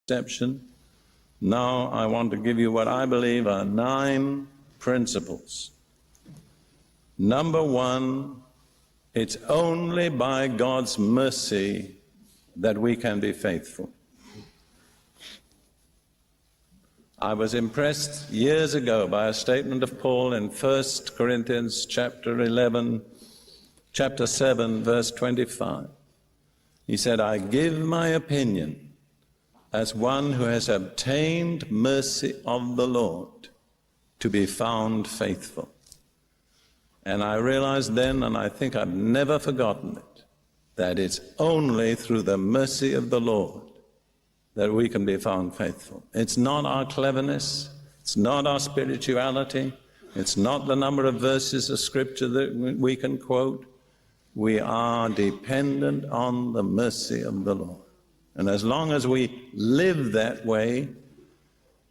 exception. Now I want to give you what I believe are 9 principles. Number 1, it's only by God's mercy that we can be faithful. I was impressed years ago by a statement of Paul in 1 Corinthians chapter 7, verse 25. He said, I give my opinion as one who has obtained mercy of the Lord to be found faithful. And I realized then, and I think I've never forgotten it, that it's only through the mercy of the Lord that we can be found faithful. It's not our cleverness, it's not our spirituality, it's not the number of verses of scripture that we can quote. We are dependent on the mercy of the Lord. And as long as we live that way,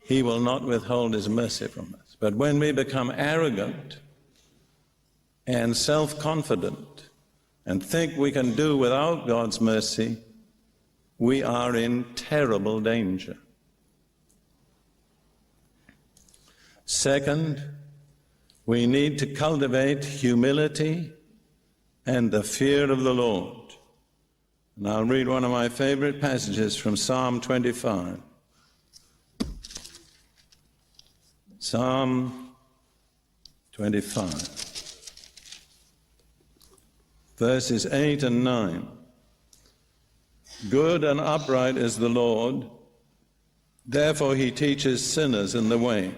He will not withhold His mercy from us. But when we become arrogant and self-confident and think we can do without God's mercy, we are in terrible danger. Second, we need to cultivate humility and the fear of the Lord. And I'll read one of my favorite passages from Psalm 25. Psalm 25, verses 8 and 9. Good and upright is the Lord, therefore He teaches sinners in the way.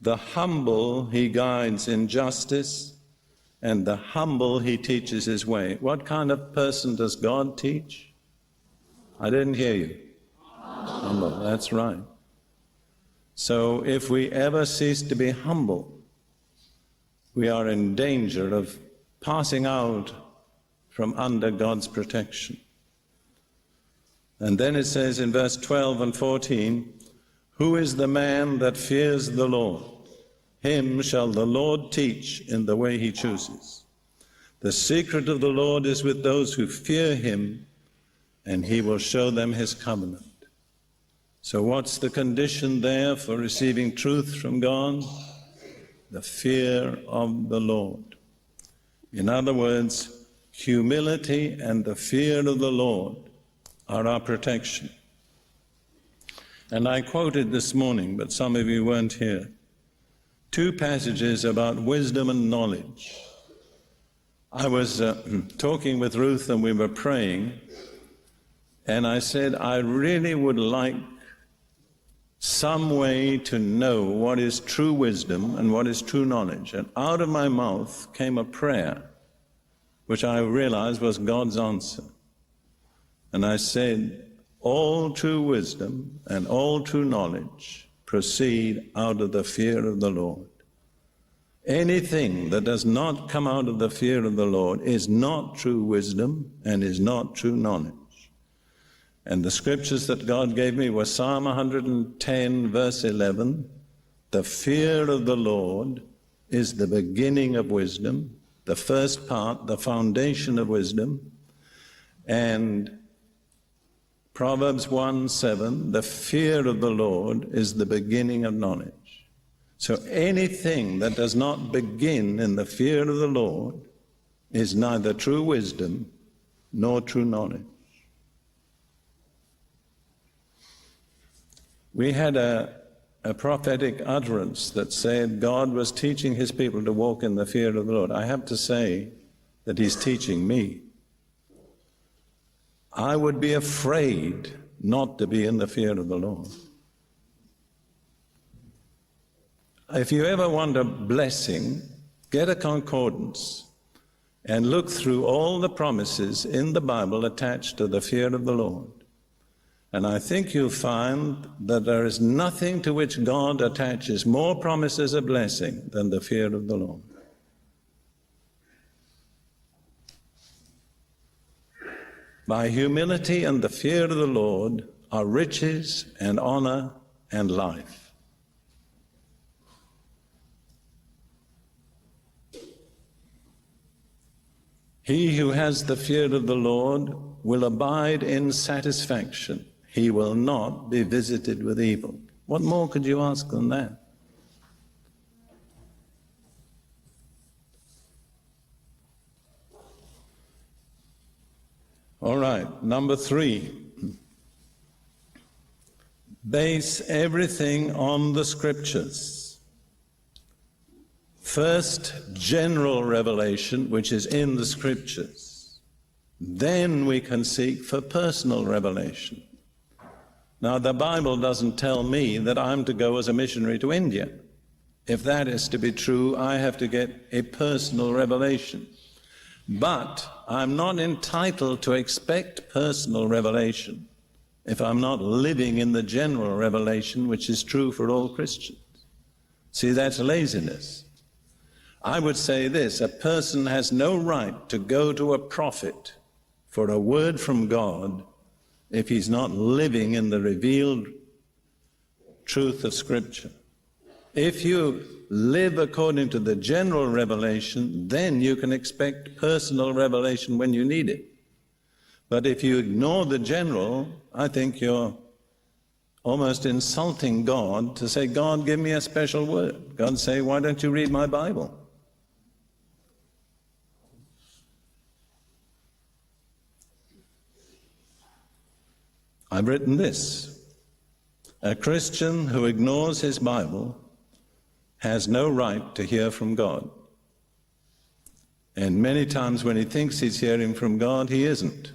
The humble He guides in justice, and the humble He teaches His way. What kind of person does God teach? I didn't hear you. Humble, that's right. So if we ever cease to be humble, we are in danger of passing out from under God's protection. And then it says in verse 12 and 14, who is the man that fears the Lord? Him shall the Lord teach in the way He chooses. The secret of the Lord is with those who fear Him, and He will show them His covenant. So what's the condition there for receiving truth from God? The fear of the Lord. In other words, humility and the fear of the Lord are our protection. And I quoted this morning, but some of you weren't here, 2 passages about wisdom and knowledge. I was talking with Ruth and we were praying, and I said, I really would like some way to know what is true wisdom and what is true knowledge. And out of my mouth came a prayer, which I realized was God's answer. And I said, all true wisdom and all true knowledge proceed out of the fear of the Lord. Anything that does not come out of the fear of the Lord is not true wisdom and is not true knowledge. And the scriptures that God gave me were Psalm 110, verse 11. The fear of the Lord is the beginning of wisdom, the first part, the foundation of wisdom. And Proverbs 1:7, the fear of the Lord is the beginning of knowledge. So anything that does not begin in the fear of the Lord is neither true wisdom nor true knowledge. We had a prophetic utterance that said God was teaching His people to walk in the fear of the Lord. I have to say that He's teaching me. I would be afraid not to be in the fear of the Lord. If you ever want a blessing, get a concordance and look through all the promises in the Bible attached to the fear of the Lord. And I think you'll find that there is nothing to which God attaches more promises of blessing than the fear of the Lord. By humility and the fear of the Lord are riches and honor and life. He who has the fear of the Lord will abide in satisfaction. he will not be visited with evil. What more could you ask than that? All right, number 3. Base everything on the scriptures. First, general revelation, which is in the scriptures. Then we can seek for personal revelation. Now, the Bible doesn't tell me that I'm to go as a missionary to India. If that is to be true, I have to get a personal revelation. But I'm not entitled to expect personal revelation if I'm not living in the general revelation, which is true for all Christians. See, that's laziness. I would say this: a person has no right to go to a prophet for a word from God if he's not living in the revealed truth of Scripture. If you live according to the general revelation, then you can expect personal revelation when you need it. But if you ignore the general, I think you're almost insulting God to say, God, give me a special word. God say, why don't you read my Bible? I've written this: a Christian who ignores his Bible has no right to hear from God. And many times when he thinks he's hearing from God, he isn't.